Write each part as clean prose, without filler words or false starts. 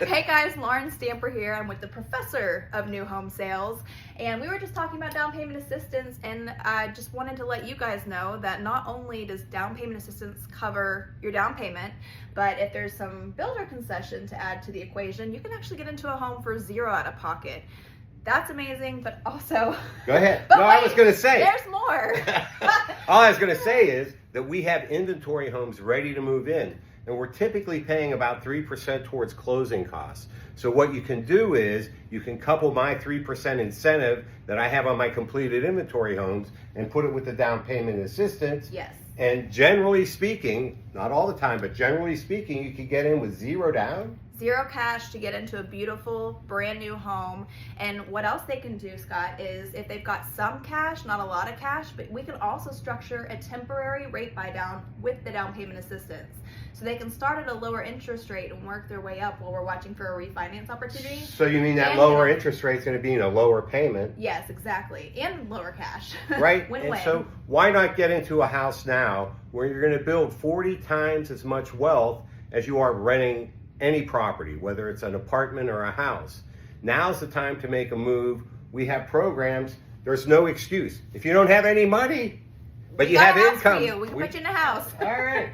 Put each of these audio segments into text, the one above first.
Hey guys, Lauren Stamper here. I'm with the professor of new home sales, and we were just talking about down payment assistance, and I just wanted to let you guys know that not only does down payment assistance cover your down payment, but if there's some builder concession to add to the equation, you can actually get into a home for zero out of pocket. That's amazing, but also... Go ahead. But no, wait, I was going to say. There's more. All I was going to say is that we have inventory homes ready to move in, and we're typically paying about 3% towards closing costs. So what you can do is you can couple my 3% incentive that I have on my completed inventory homes and put it with the down payment assistance. Yes. And generally speaking, not all the time, but generally speaking, you can get in with zero down. Zero cash to get into a beautiful brand new home. And what else they can do, Scott, is if they've got some cash, not a lot of cash, but we can also structure a temporary rate buy down with the down payment assistance. So they can start at a lower interest rate and work their way up while we're watching for a refinance opportunity. So you mean that And, lower interest rate is going to be in a lower payment? Yes, exactly. And lower cash. Right? Win-win. And so why not get into a house now where you're going to build 40 times as much wealth as you are renting any property, whether it's an apartment or a house? Now's the time to make a move. We have programs. There's no excuse. If you don't have any money, but you have income. We can put you in a house. All right.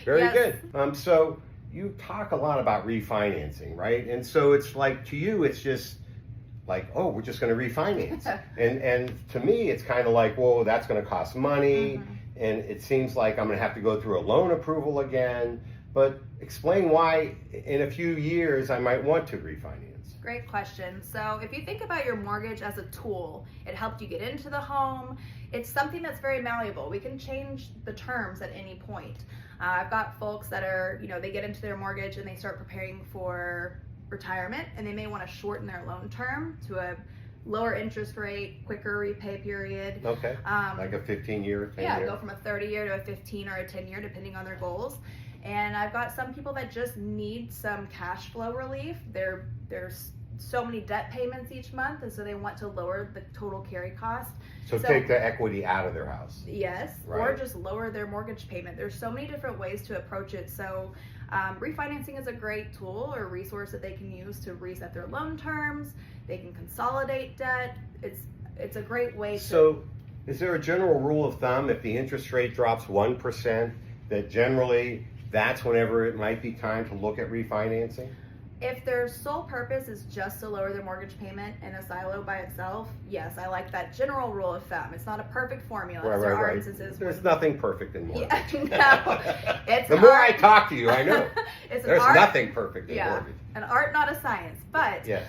Very Yes. good. So you talk a lot about refinancing, right? And so it's like, to you, it's just like, oh, we're just going to refinance. and to me, it's kind of like, well, that's going to cost money. Mm-hmm. And it seems like I'm going to have to go through a loan approval again. But explain why in a few years I might want to refinance. Great question. So if you think about your mortgage as a tool, it helped you get into the home. It's something that's very malleable. We can change the terms at any point. I've got folks that are, they get into their mortgage and they start preparing for retirement, and they may want to shorten their loan term to a lower interest rate, quicker repay period. Okay. Like a 15-year, 10-year? Yeah, go from a 30-year to a 15 or a 10-year, depending on their goals. And I've got some people that just need some cash flow relief. There's so many debt payments each month, and so they want to lower the total carry cost. So take the equity out of their house. Yes, right. Or just lower their mortgage payment. There's so many different ways to approach it. So refinancing is a great tool or resource that they can use to reset their loan terms. They can consolidate debt. It's a great way to... So is there a general rule of thumb, if the interest rate drops 1%, that generally that's whenever it might be time to look at refinancing? If their sole purpose is just to lower their mortgage payment in a silo by itself, yes, I like that general rule of thumb. It's not a perfect formula. There are instances There's where... nothing perfect in mortgage. Yeah, no, it's the more art. I talk to you, I know. There's art. nothing perfect in mortgage. An art, not a science. But yes.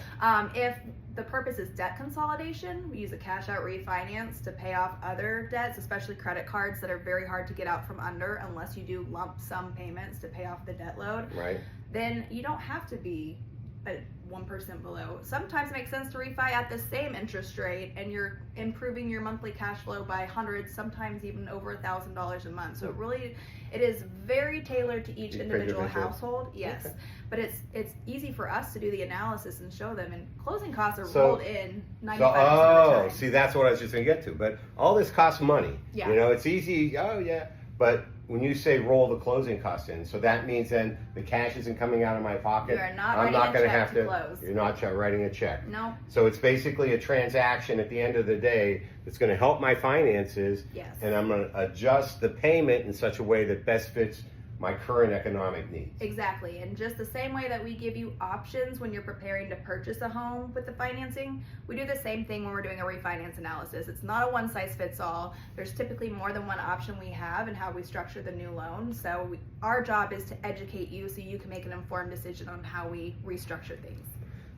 If the purpose is debt consolidation, we use a cash out refinance to pay off other debts, especially credit cards that are very hard to get out from under unless you do lump sum payments to pay off the debt load. Right. Then you don't have to be at 1% below. Sometimes it makes sense to refi at the same interest rate, and you're improving your monthly cash flow by hundreds, sometimes even over $1,000 a month. So it is very tailored to each individual household. Yes, okay. But it's easy for us to do the analysis and show them, and closing costs are rolled in 95% of the time. See, that's what I was just going to get to. But all this costs money. Yeah. It's easy. Oh yeah, but when you say roll the closing costs in, so that means then the cash isn't coming out of my pocket. You're not I'm not going to have to close. You're not writing a check. No. So it's basically a transaction at the end of the day that's going to help my finances. Yes. And I'm going to adjust the payment in such a way that best fits my current economic needs. Exactly. And just the same way that we give you options when you're preparing to purchase a home with the financing, we do the same thing when we're doing a refinance analysis. It's not a one size fits all. There's typically more than one option we have in how we structure the new loan. So our job is to educate you so you can make an informed decision on how we restructure things.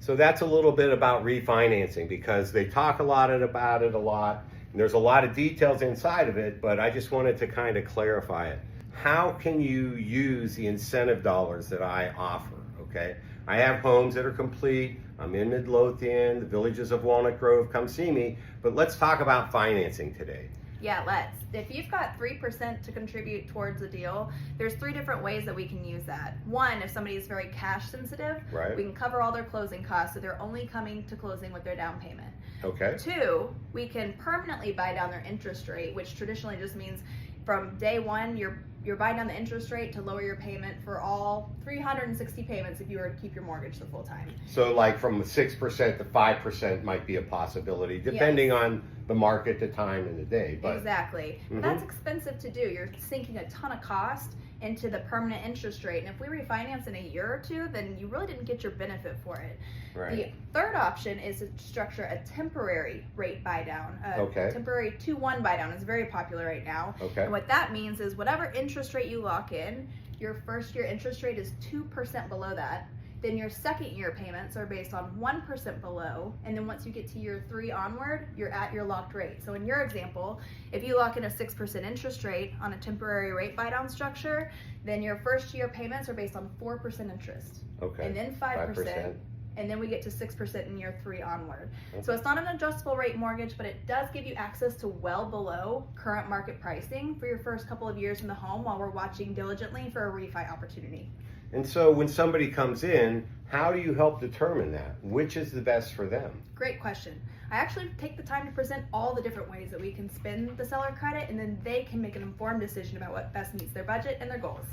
So that's a little bit about refinancing, because they talk about it a lot, and there's a lot of details inside of it, but I just wanted to kind of clarify it. How can you use the incentive dollars that I offer, okay? I have homes that are complete. I'm in Midlothian, the Villages of Walnut Grove, come see me. But let's talk about financing today. Yeah, let's. If you've got 3% to contribute towards a deal, there's 3 different ways that we can use that. One, if somebody is very cash sensitive, right, we can cover all their closing costs, so they're only coming to closing with their down payment. Okay. 2, we can permanently buy down their interest rate, which traditionally just means from day one, you're you're buying down the interest rate to lower your payment for all 360 payments if you were to keep your mortgage the full time. So like from 6% to 5% might be a possibility, depending on the market, the time, and the day. But Exactly. That's expensive to do. You're sinking a ton of cost into the permanent interest rate. And if we refinance in a year or two, then you really didn't get your benefit for it. right. The third option is to structure a temporary rate buy down. Okay. Temporary 2-1 buy down is very popular right now. Okay. And what that means is whatever interest rate you lock in, your first year interest rate is 2% below that. Then your second year payments are based on 1% below. And then once you get to year 3 onward, you're at your locked rate. So in your example, if you lock in a 6% interest rate on a temporary rate buy down structure, then your first year payments are based on 4% interest. Okay. And then 5%. And then we get to 6% in year 3 onward. So it's not an adjustable rate mortgage, but it does give you access to well below current market pricing for your first couple of years in the home while we're watching diligently for a refi opportunity. And so when somebody comes in, how do you help determine that? Which is the best for them? Great question. I actually take the time to present all the different ways that we can spend the seller credit, and then they can make an informed decision about what best meets their budget and their goals.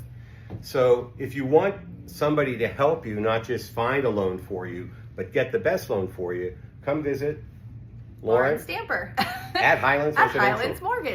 So if you want somebody to help you, not just find a loan for you, but get the best loan for you, come visit Lauren Stamper at Highlands at Residential. Highlands Mortgage.